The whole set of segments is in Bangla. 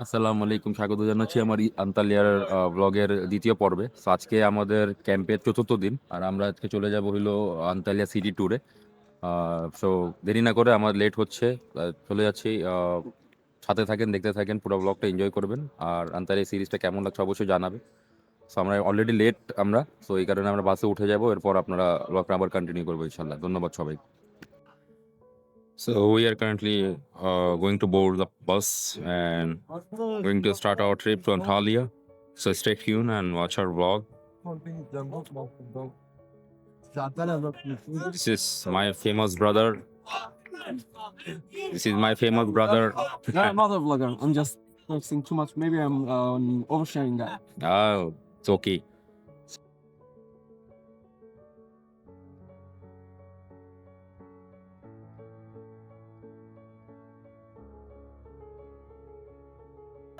আসসালামু আলাইকুম, স্বাগত জানাচ্ছি আমার আন্তালিয়ার ব্লগের দ্বিতীয় পর্বে। So, আজকে আমাদের ক্যাম্পের চতুর্থ দিন, আর আমরা আজকে চলে যাব হইলো আন্তালিয়া সিটি ট্যুরে। সো দেরি না করে, আমার লেট হচ্ছে, চলে যাচ্ছি। সাথে থাকেন, দেখতে থাকেন, পুরো ব্লগটা এনজয় করবেন। আর আন্তালিয়া সিরিজটা কেমন লাগছে অবশ্যই জানাবে। সো আমরা অলরেডি লেট আমরা, সো এই কারণে আমরা বাসে উঠে যাব, এরপর আপনারা ব্লগটা আবার কন্টিনিউ করবো ইনশাল্লাহ। ধন্যবাদ সবাই। So we are currently going to board the bus and going to start our trip to Antalya. So stay tuned and watch our vlog. This is my famous brother. This is my famous brother. I'm not a vlogger. I'm just posting too much. Maybe I'm oversharing that. Oh, it's okay.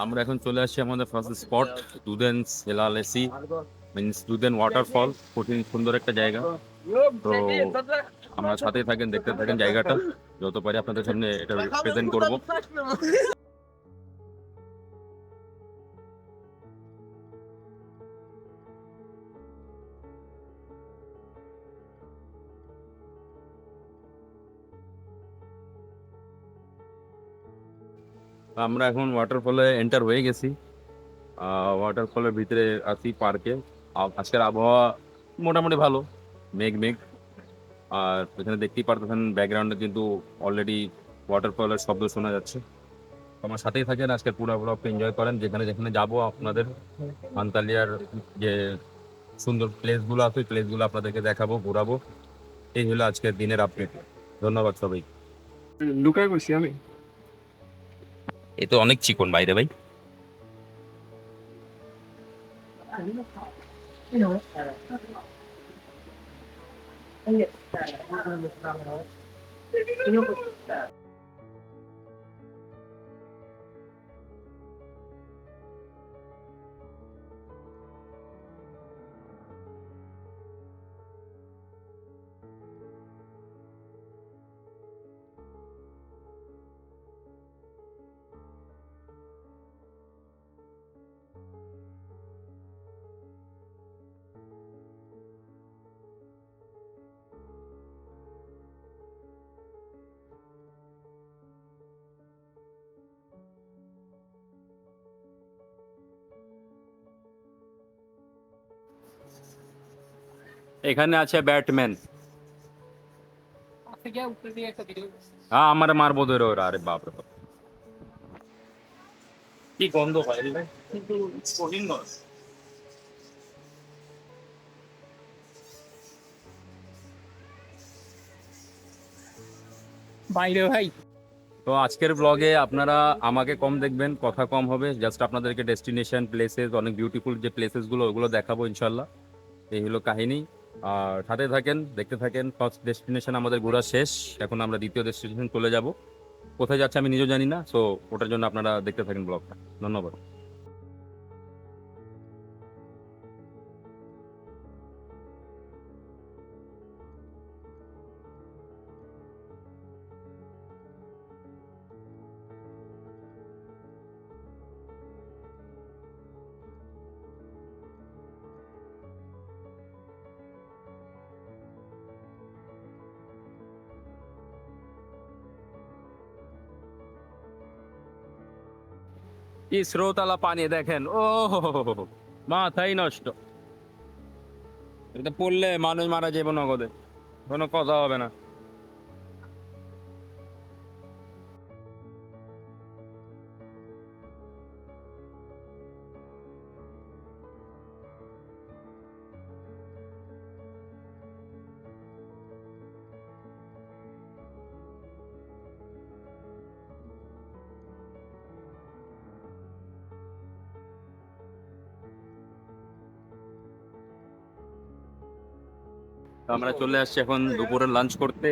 আমরা এখন চলে আসছি আমাদের ফার্স্ট স্পট, স্টুডেন্টস এলালেসি মিনস স্টুডেন্ট ওয়াটারফল। খুবই সুন্দর একটা জায়গা। তো আমরা সাথে থাকেন, দেখতে থাকেন জায়গাটা, যত পারি আপনাদের সামনে এটা প্রেজেন্ট করব। আমরা এখন ওয়াটারফলে এন্টার হয়ে গেছি। ওয়াটারফলের ভিতরে আছি পার্কে। আজকের আবহাওয়া মোটামুটি ভালো, মেঘ মেঘ। আর এখানে দেখতেই পারতেছেন ব্যাকগ্রাউন্ডে কিন্তু অলরেডি ওয়াটারফলের শব্দ শোনা যাচ্ছে। আমার সাথেই থাকেন, আজকের পুরো ব্লগটা এনজয় করেন। যেখানে যেখানে যাবো আপনাদের আন্তালিয়ার যে সুন্দর প্লেসগুলো আছে, ওই প্লেসগুলো আপনাদেরকে দেখাবো, ঘোরাবো। এই হলো আজকের দিনের আপডেট। ধন্যবাদ সবাই। লুকায় গেছি আমি। এ তো অনেক চিকন বাইরে ভাই। এখানে আছে ব্যাটম্যান। হ্যাঁ, আমার মারবো ধরে ওরা। আরে বাপরে বাপ, কি গন্ধ ভাই। কিন্তু বাইরে ভাই। তো আজকের ব্লগে আপনারা আমাকে কম দেখবেন, কথা কম হবে। জাস্ট আপনাদেরকে ডেস্টিনেশন প্লেসেস, অনেক বিউটিফুল যে প্লেসেসগুলো, ওগুলো দেখাবো ইনশাল্লাহ। এই হলো কাহিনী। আর সাথে থাকেন, দেখতে থাকেন। ফার্স্ট ডেস্টিনেশন আমাদের ঘোরা শেষ, এখন আমরা দ্বিতীয় ডেস্টিনেশন চলে যাব। কোথায় যাচ্ছে আমি নিজেও জানি না, সো ওটার জন্য আপনারা দেখতে থাকেন ব্লগটা। ধন্যবাদ। কি স্রোতালা পানি দেখেন, ও মাথাই নষ্ট। এটা পড়লে মানুষ মারা যাবে নগদে, কোনো কথা হবে না। তো আমরা চলে আসছি এখন দুপুরের লাঞ্চ করতে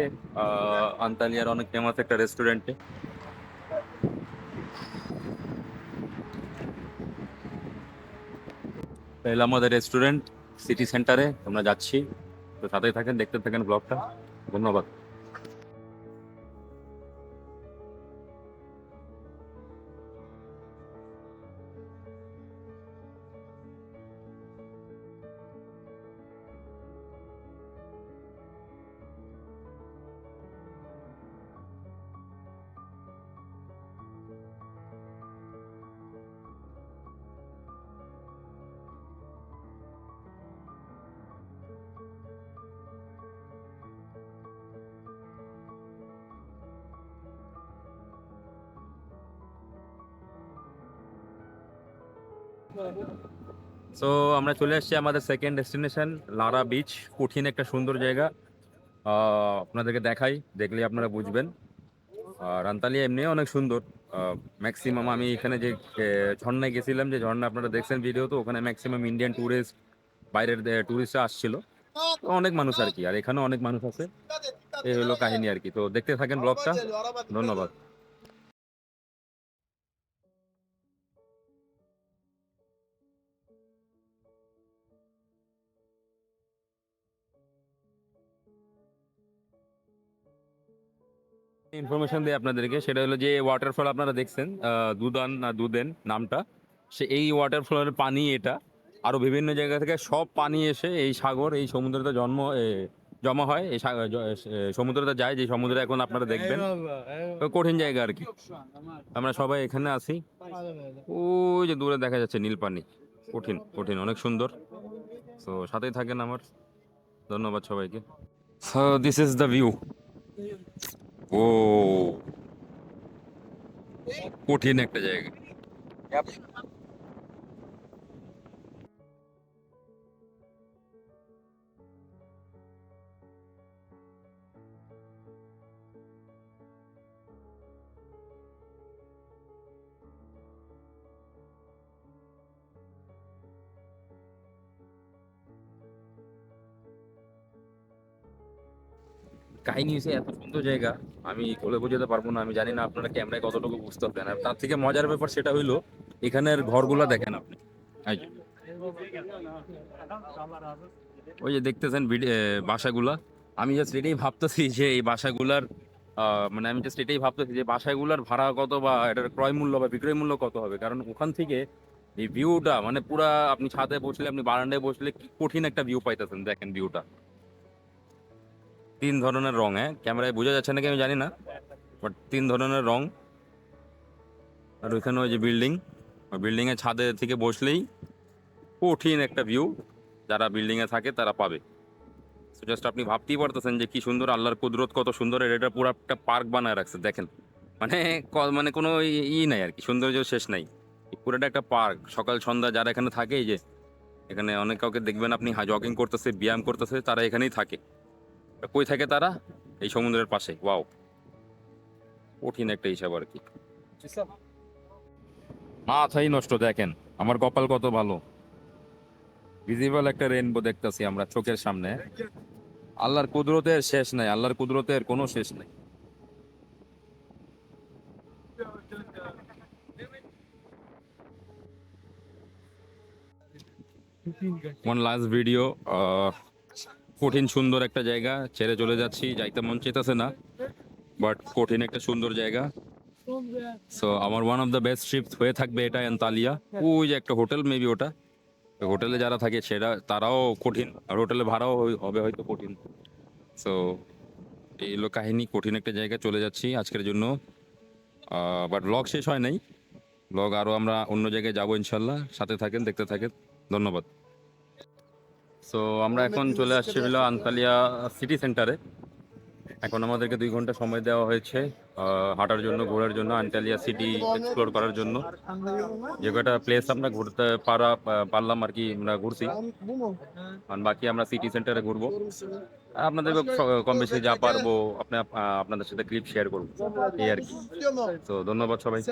আন্তালিয়ার অনেক ফেমাস একটা রেস্টুরেন্টে। তাহলে আমাদের রেস্টুরেন্ট সিটি সেন্টারে আমরা যাচ্ছি। তো সাথেই থাকেন, দেখতে থাকেন ব্লগটা। ধন্যবাদ। সো আমরা চলে এসেছি আমাদের সেকেন্ড ডেস্টিনেশন লারা বিচ। কঠিন একটা সুন্দর জায়গা, আপনাদেরকে দেখাই, দেখলে আপনারা বুঝবেন। আর আন্তালিয়া এমনিও অনেক সুন্দর। ম্যাক্সিমাম আমি এখানে যে ঝর্ণায় গেছিলাম, যে ঝর্ণা আপনারা দেখছেন ভিডিও, তো ওখানে ম্যাক্সিমাম ইন্ডিয়ান ট্যুরিস্ট, বাইরের ট্যুরিস্টরা আসছিল। তো অনেক মানুষ আর কি, আর এখানেও অনেক মানুষ আছে। এই হলো কাহিনী আর কি। তো দেখতে থাকেন ব্লগটা। ধন্যবাদ। ইনফরমেশন দিই আপনাদেরকে, সেটা হলো যে ওয়াটারফল আপনারা দেখছেন, দুদান না দুদেন নামটা, সে এই ওয়াটারফলের পানি এটা আরো বিভিন্ন জায়গা থেকে সব পানি এসে এই সাগর, এই সমুদ্রতে জমা হয়। এই সমুদ্রতে যায়, যে সমুদ্রে এখন আপনারা দেখবেন। তো কঠিন জায়গা আর কি। আমরা সবাই এখানে আছি। ওই যে দূরে দেখা যাচ্ছে নীল পানি। কঠিন কঠিন, অনেক সুন্দর। তো সাথেই থাকেন আমার। ধন্যবাদ সবাইকে। So this is the view. ও, কঠিন একটা জায়গা। কাহিনী হচ্ছে, এত সুন্দর জায়গা আমি বলে বোঝাতে পারবো না। আমি জানি না আপনারা ক্যামেরায় কতটুকু বুঝতে পারবেন। আর তার থেকে মজার ব্যাপার সেটা হইলো, এখানের ঘরগুলা দেখেন আপনি। এই যে, ওই যে দেখতেছেন বাসাগুলা। আমি জাস্ট এটাই ভাবতেছি যে এই বাসাগুলার মানে আমি জাস্ট এটাই ভাবতেছি যে বাসাগুলার ভাড়া কত, বা এটার ক্রয় মূল্য বা বিক্রয় মূল্য কত হবে। কারণ ওখান থেকে এই ভিউটা মানে পুরা, আপনি ছাদে বসলে, আপনি বারান্দায় বসলে কি কঠিন একটা ভিউ পাইতেছেন। দেখেন ভিউটা, তিন ধরনের রং। হ্যাঁ, ক্যামেরায় বোঝা যাচ্ছে নাকি আমি জানি না, বাট তিন ধরনের রং। আর ওইখানে ওই যে বিল্ডিং, ওই বিল্ডিং এর ছাদে থেকে বসলেই কঠিন একটা ভিউ, যারা বিল্ডিং এ থাকে তারা পাবে। জাস্ট আপনি ভাবতেই পারতেছেন যে কি সুন্দর, আল্লাহর কুদরত কত সুন্দর। এটা পুরো একটা পার্ক বানায় রাখছে দেখেন। মানে মানে কোনো নাই আর কি, সৌন্দর্য শেষ নাই। পুরোটা একটা পার্ক। সকাল সন্ধ্যা যারা এখানে থাকে, এই যে এখানে অনেক কাউকে দেখবেন আপনি জগিং করতেছে, ব্যায়াম করতেছে, তারা এখানেই থাকে। কই থাকে তারা? এই সমুদ্রের পাশে। ওয়াও, কঠিন একটা হিসাব আর কি। মাথাই নষ্ট। দেখেন আমার কপাল কত ভালো, ভিজিবল একটা রেইনবো দেখতেছি আমরা চোখের সামনে। আল্লাহর কুদরতের শেষ নাই, আল্লাহর কুদরতের কোনো শেষ নাই। One last video. কঠিন সুন্দর একটা জায়গা ছেড়ে চলে যাচ্ছি, যাইতে মন চেতেছে না, বাট কঠিন একটা সুন্দর জায়গা। সো আমার one of the best trip হয়ে থাকবে এটা, এন্তালিয়া। ওই যে একটা হোটেল, মেবি ওটা। হোটেলে যারা থাকে সেটা, তারাও কঠিন, আর হোটেলে ভাড়াও হবে হয়তো কঠিন। সো এই হলো কাহিনী, কঠিন একটা জায়গায় চলে যাচ্ছি আজকের জন্য। বাট ব্লগ শেষ হয় নাই, ব্লগ আরও আমরা অন্য জায়গায় যাবো ইনশাল্লাহ। সাথে থাকেন, দেখতে থাকেন। ধন্যবাদ। সো আমরা এখন চলে আসছি হলো আন্তালিয়া সিটি সেন্টারে। এখন আমাদেরকে 2 ঘন্টা সময় দেওয়া হয়েছে হাঁটার জন্য, ঘোরার জন্য, আন্তালিয়া সিটি এক্সপ্লোর করার জন্য। যে কটা প্লেস আমরা ঘুরতে পারলাম আর কি, আমরা ঘুরছি। আর বাকি আমরা সিটি সেন্টারে ঘুরবো। আপনাদের কম বেশি যা পারবো আপনাদের সাথে ক্লিপ শেয়ার করবো, এই আর কি। তো ধন্যবাদ সবাই।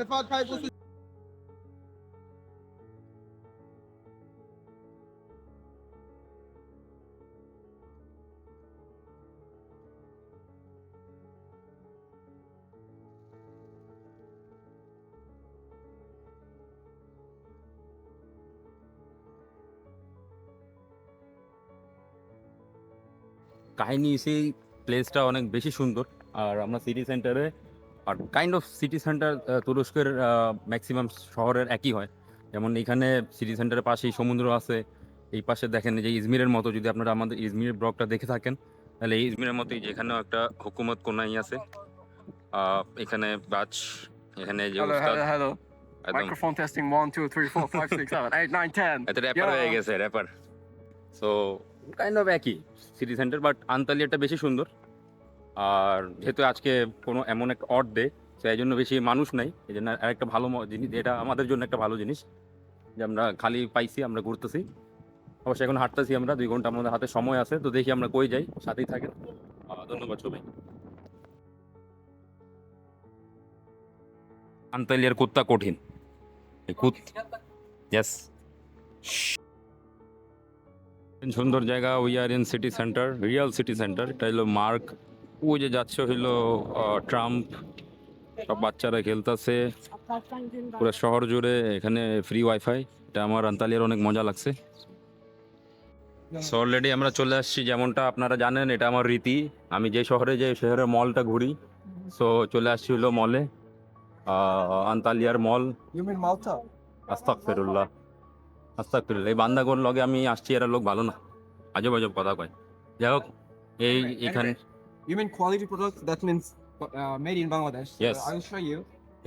কাহিনী, সেই প্লেসটা অনেক বেশি সুন্দর। আর আমরা সিটি সেন্টারে, আর কাইন্ড অফ সিটি সেন্টার তুরস্কের ম্যাক্সিমাম শহরের একই হয়। যেমন এখানে সিটি সেন্টারের পাশেই সমুদ্র আছে। এই পাশে দেখেন যে ইজমিরের মতো, যদি আপনারা আমাদের ইজমির ব্লগটা দেখে থাকেন, তাহলে এই ইজমিরের মতোই যেখানেও একটা হুকুমত কোনাই আছে। এখানে বাজ, এখানে যে Hello, উস্তাদ hello, hello. একদম Microphone testing 1, 2, 3, 4, 5, 6, 7, 8, 9, 10. এত র্যাপার হয়ে Yeah. গেছে, র্যাপার। সো কাইন্ড অফ একই সিটি সেন্টার, বাট আন্তালিয়াটা বেশি সুন্দর। আর যেহেতু আজকে কোনো এমন একটা অড ডে, সেই জন্য বেশি মানুষ নাই, এই জন্য আরেকটা ভালো জিনিস, এটা আমাদের জন্য একটা ভালো জিনিস যে আমরা খালি পাইছি, আমরা ঘুরতেছি। অবশ্যই এখন হাঁটতেছি আমরা, 2 ঘন্টা আমাদের হাতে সময় আছে, তো দেখি আমরা কই যাই, সাথেই থাকেন। ধন্যবাদ সবাই। আন্তালিয়ার কুত্তা কঠিন, ইয়েস। সুন্দর জায়গা, we are in city centre, real city centre. এটা হলো মার্ক, ওই যে যাচ্ছে হইলো ট্রাম্প, সব বাচ্চারা খেলতেছে পুরো শহর জুড়ে, এখানে ফ্রি ওয়াইফাই। এটা আমার আন্তালিয়ার অনেক মজা লাগছে। সো অলরেডি আমরা চলে আসছি, যেমনটা আপনারা জানেন এটা আমার রীতি, আমি যে শহরে যাই শহরের মলটা ঘুরি। সো চলে আসছি হলো মলে, আন্তালিয়ার মল। You mean Malta? আস্তাগফিরুল্লাহ, আস্তাগফিরুল্লাহ। এই বান্দাগোর লগে আমি আসছি, এরা লোক ভালো না, আজব আজব কথা কয়। যাই হোক, এই এখানে You mean quality products? That means made in Bangladesh. So Yes. I will show you.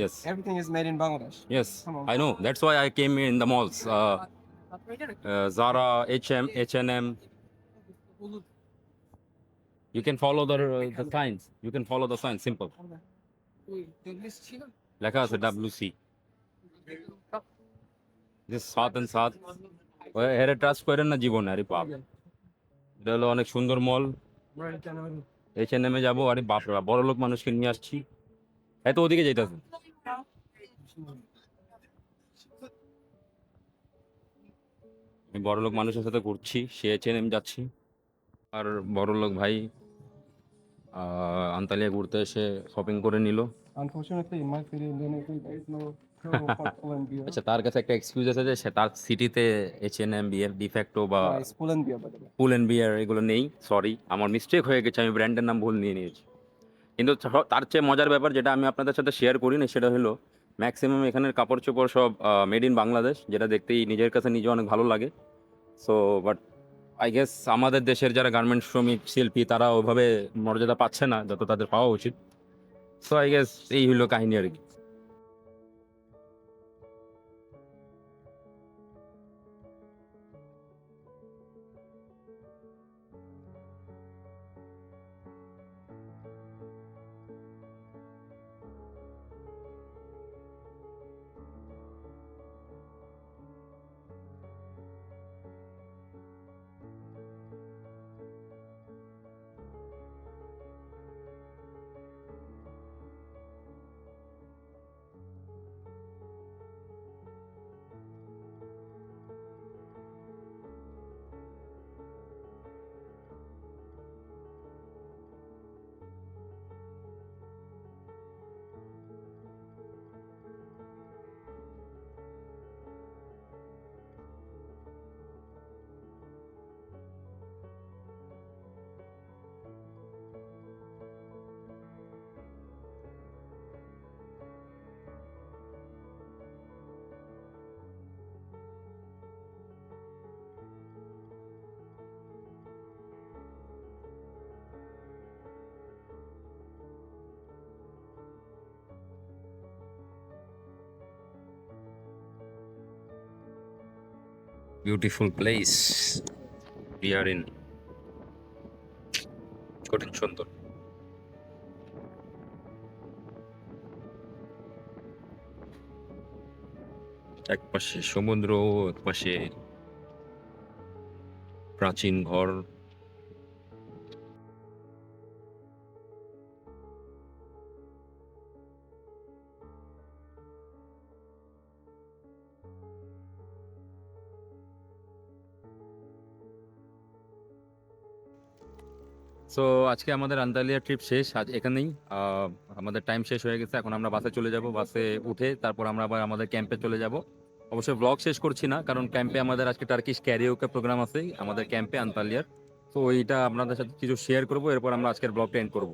yes Everything is made in Bangladesh. yes Come on. I know, that's why I came in the malls, Zara, H&M. You can follow the signs, you can follow the signs, simple. লেখা আছে WC, this সাত and সাত। হেরে ট্রাস্ট করেন না জীবনে, আরে বাপ। এটা হলো অনেক সুন্দর মল, H&M এ যাবো, আরে বাপ রে বাপ, বড় লোক মানুষকে নিয়ে আসছি, এত ওদিকে যাইতেছে। আমি বড় লোক মানুষের সাথে ঘুরছি, সে H&M যাচ্ছি, আর বড় লোক ভাই আন্তালিয়া ঘুরতে এসে শপিং করে নিল। Unfortunately, in my city, Indonesia, there is no promo for Pull&Bear. আচ্ছা, তার কাছে একটা এক্সকিউজ আছে যে সে তার সিটিতে H&M, ডিফ্যাক্টো বা It's Pull&Bear, by the way. Pull and Bear এগুলো নেই। সরি, আমার মিস্টেক হয়ে গেছে, আমি ব্র্যান্ডের নাম ভুল নিয়ে নিয়েছি। কিন্তু তার চেয়ে মজার ব্যাপার যেটা আমি আপনাদের সাথে শেয়ার করি না, সেটা হলো ম্যাক্সিমাম এখানের কাপড় চোপড় সব মেড ইন বাংলাদেশ, যেটা দেখতেই নিজের কাছে নিজে অনেক ভালো লাগে। সো বাট আই গেস আমাদের দেশের যারা গার্মেন্টস শ্রমিক শিল্পী, তারা ওইভাবে মর্যাদা পাচ্ছে না যত তাদের পাওয়া উচিত। সো আই গেস এই হলো কাহিনী আর কি। Beautiful place we are in, কঠিন সুন্দর। এক পাশে সমুদ্র, এক পাশে প্রাচীন ঘর। সো আজকে আমাদের আন্তালিয়া ট্রিপ শেষ, আজ এখানেই আমাদের টাইম শেষ হয়ে গেছে। এখন আমরা বাসে চলে যাব, বাসে উঠে তারপর আমরা আবার আমাদের ক্যাম্পে চলে যাব। অবশ্যই ব্লগ শেষ করছি না, কারণ ক্যাম্পে আমাদের আজকে টার্কিশ ক্যারিওকে প্রোগ্রাম আছে আমাদের ক্যাম্পে আন্তালিয়ার। তো ওইটা আপনাদের সাথে কিছু শেয়ার করবো, এরপর আমরা আজকের ব্লগটা এন্ড করবো।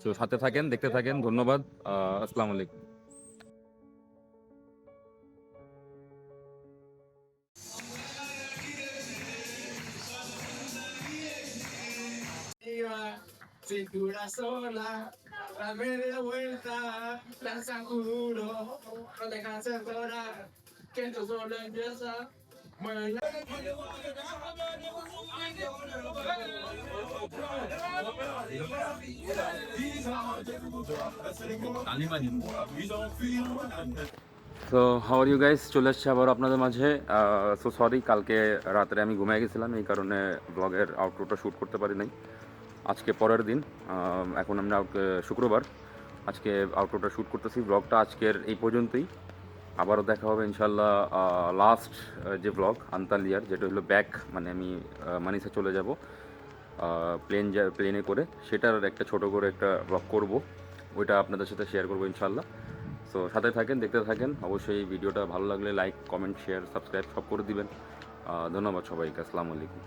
তো সাথে থাকেন, দেখতে থাকেন। ধন্যবাদ। আসসালামু আলাইকুম। Cintura sola, la media vuelta, lanza duro, no te canses de orar, que esto solo empieza. Mueve so how are you guys, চলে আসছে আবার আপনাদের মাঝে। সো সরি, কালকে রাত্রে আমি ঘুমিয়ে গেছিলাম, এই কারণে ব্লগের আউটরোটা শ্যুট করতে পারি নাই। আজকে পরের দিন, এখন আমরা শুক্রবার, আজকে আউটরোটা শ্যুট করতেছি। ব্লগটা আজকের এই পর্যন্তই, আবারও দেখা হবে ইনশাল্লাহ। লাস্ট যে ব্লগ আন্তালিয়ার, যেটা হলো ব্যাক, মানে আমি মানিসা চলে যাব প্লেনে করে, সেটার একটা ছোট করে একটা ব্লগ করব, ওইটা আপনাদের সাথে শেয়ার করবো ইনশাল্লাহ। সো সাথে থাকেন, দেখতে থাকেন। অবশ্যই ভিডিওটা ভালো লাগলে লাইক, কমেন্ট, শেয়ার, সাবস্ক্রাইব সব করে দিবেন। ধন্যবাদ সবাইকে। আসসালামু আলাইকুম।